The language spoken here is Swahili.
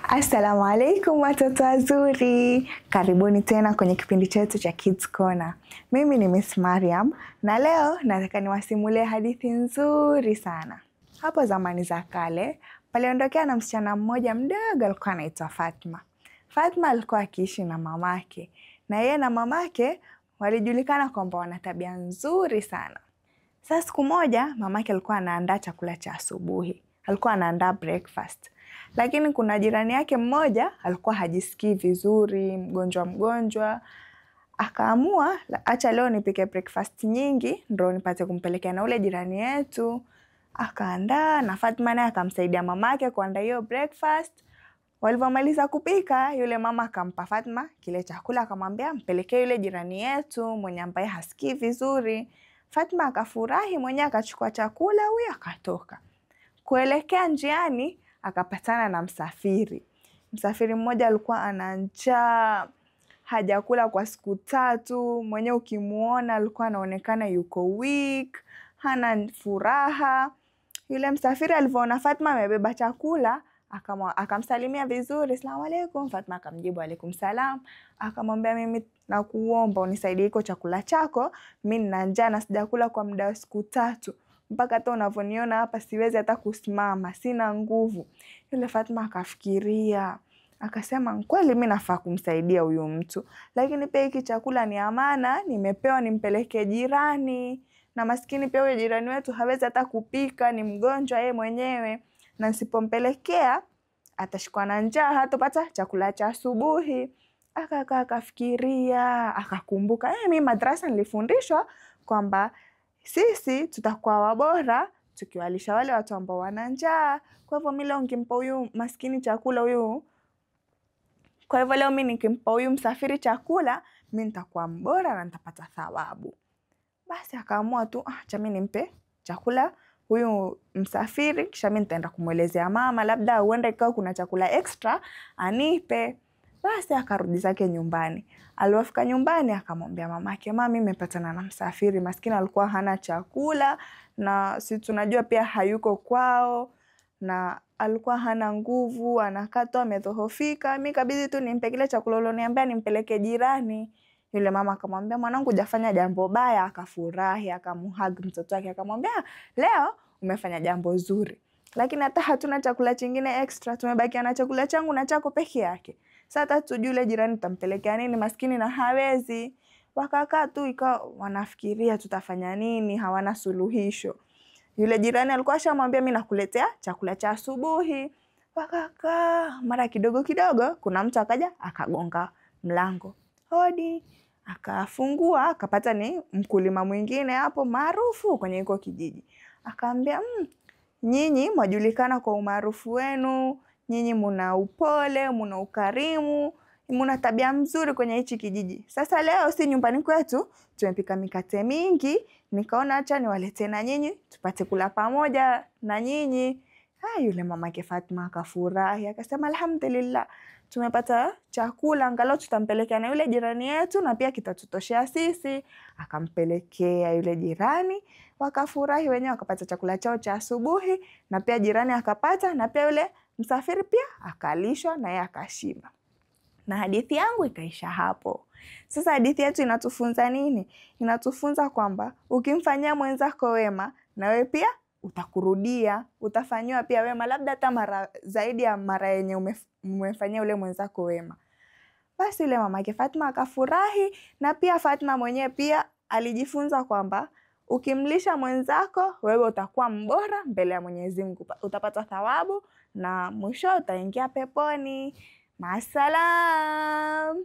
Assalamu alaikum watoto wazuri. Karibuni tena kwenye kipindi chetu cha Kids Corner. Mimi ni Miss Mariam na leo nataka niwasimulie hadithi nzuri sana. Hapo zamani za kale, paliondokea na msichana mmoja mdogo alikuwa anaitwa Fatma. Fatma alikuwa akiishi na mamake. Na yeye na mamake walijulikana kwamba wana tabia nzuri sana. Sasa siku moja mamake alikuwa anaandaa chakula cha asubuhi. Alikuwa anaandaa breakfast. Lakini kuna jirani yake mmoja alikuwa hajisikii vizuri, mgonjwa. Akaamua acha leo nipike breakfast nyingi ndio nipate kumpelekea na ule jirani yetu. Akaandaa na Fatma naye akamsaidia mamake kuandaa hiyo breakfast. Walipomaliza kupika, yule mama akampa Fatma kile chakula, akamwambia mpelekee yule jirani yetu mwenye ambaye hasikii vizuri. Fatma akafurahi, mwenye akachukua chakula huyo akatoka. Kuelekea njiani akapatana na msafiri. Msafiri mmoja alikuwa ana njaa, hajakula kwa siku 3, mwenye ukimuona alikuwa anaonekana yuko weak, hana furaha. Yule msafiri alipoona Fatma amebeba chakula, akamsalimia vizuri, "Asalamu alaykum." Fatma akamjibu, "Alaykum salam." Akamwambia, "Mimi nakuomba unisaidie iko chakula chako, mimi nina njaa na sijakula kwa muda wa siku 3. Mpaka hata unavyoniona hapa siwezi hata kusimama, sina nguvu." Yule Fatma akafikiria, akasema, "Kweli mimi nafaa kumsaidia huyu mtu, lakini pia hiki chakula ni amana, nimepewa nimpeleke jirani. Na maskini pia huyo jirani wetu hawezi hata kupika, ni mgonjwa yeye mwenyewe. Na nisipompelekea atashikwa na njaa, hatapata chakula cha asubuhi." Akafikiria, akakumbuka, mimi madrasa nilifundishwa kwamba sisi tutakuwa wabora tukiwalisha wale watu ambao wana njaa. Kwa hivyo mimi leo nikimpa huyu maskini chakula huyu, kwa hivyo leo mimi nikimpa huyu msafiri chakula, mimi nitakuwa mbora na nitapata thawabu. Basi akaamua tu, acha mimi nimpe chakula huyu msafiri, kisha mimi nitaenda kumuelezea mama, labda huenda ikawa kuna chakula extra anipe. Basi akarudi zake nyumbani. Alipofika nyumbani akamwambia mamake, "Mama, mimi nimepatana na msafiri, maskini alikuwa hana chakula na si tunajua pia hayuko kwao na alikuwa hana nguvu, anakaa amedhoofika. Mimi kabidi tu nimpe kile chakula ulioniambia nimpeleke jirani." Yule mama akamwambia, "Mwanangu, hujafanya jambo baya." Akafurahi, akamhug mtoto wake, akamwambia, "Leo umefanya jambo zuri. Lakini hata hatuna chakula kingine extra, tumebakia na chakula changu na chako peke yake. Sasa tujue yule jirani tutampelekea nini, maskini na hawezi." Wakakaa tu ikawa wanafikiria tutafanya nini, hawana suluhisho. Yule jirani alikuwa ashamwambia, "Mimi nakuletea chakula cha asubuhi." Wakakaa, mara kidogo kuna mtu akaja akagonga mlango. Hodi. Akafungua, akapata ni mkulima mwingine hapo maarufu kwenye iko kijiji. Akaambia, "Nyinyi mwajulikana kwa umaarufu wenu, nyinyi muna upole, muna ukarimu, muna tabia mzuri kwenye hichi kijiji. Sasa leo si nyumbani kwetu, tumepika mikate mingi, nikaona acha niwalete na nyinyi, tupate kula pamoja na nyinyi." Yule mamake Fatma akafurahi, akasema, "Alhamdulillah, tumepata chakula, angalau tutampelekea na yule jirani yetu na pia kitatutoshea sisi." Akampelekea yule jirani, wakafurahi wenyewe, wakapata chakula chao cha asubuhi na pia jirani akapata na pia yule msafiri pia akalishwa na yeye akashiba. Na hadithi yangu ikaisha hapo. Sasa hadithi yetu inatufunza nini? Inatufunza kwamba ukimfanyia mwenzako wema na wewe pia utakurudia, utafanywa pia wema, labda hata mara zaidi ya mara yenye umefanyia ule mwenzako wema. Basi yule mamake Fatma akafurahi na pia Fatma mwenyewe pia alijifunza kwamba ukimlisha mwenzako wewe utakuwa mbora mbele ya Mwenyezi Mungu, utapata thawabu na mwisho utaingia peponi. Maasalam.